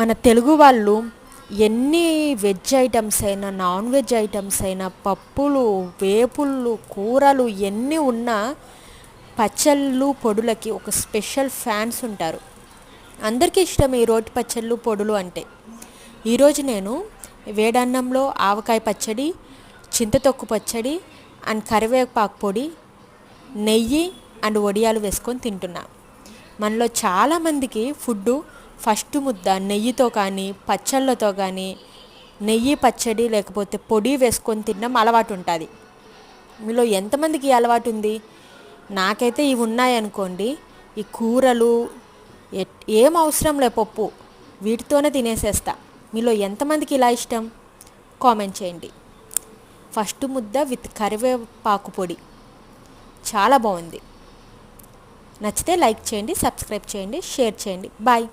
మన తెలుగు వాళ్ళు ఎన్ని వెజ్ ఐటమ్స్ అయినా నాన్ వెజ్ ఐటమ్స్ అయినా పప్పులు వేపుళ్ళు కూరలు ఎన్ని ఉన్నా పచ్చళ్ళు పొడులకి ఒక స్పెషల్ ఫ్యాన్స్ ఉంటారు. అందరికీ ఇష్టం ఈ రోటి పచ్చళ్ళు పొడులు అంటే. ఈరోజు నేను వేడన్నంలో ఆవకాయ పచ్చడి, చింతతొక్కు పచ్చడి అండ్ కరివేపాకు పొడి, నెయ్యి అండ్ వడియాలు వేసుకొని తింటున్నా. మనలో చాలామందికి ఫుడ్డు ఫస్ట్ ముద్ద నెయ్యితో కానీ పచ్చళ్ళతో కానీ నెయ్యి పచ్చడి లేకపోతే పొడి వేసుకొని తినడం అలవాటు ఉంటుంది. మీలో ఎంతమందికి ఈ అలవాటు ఉంది? నాకైతే ఇవి ఉన్నాయనుకోండి, ఈ కూరలు ఏం అవసరం లే, పప్పు వీటితోనే తినేసేస్తా. మీలో ఎంతమందికి ఇలా ఇష్టం? కామెంట్ చేయండి. ఫస్ట్ ముద్ద విత్ కరివేపాకు పొడి చాలా బాగుంది. నచ్చితే లైక్ చేయండి, సబ్స్క్రైబ్ చేయండి, షేర్ చేయండి. బాయ్.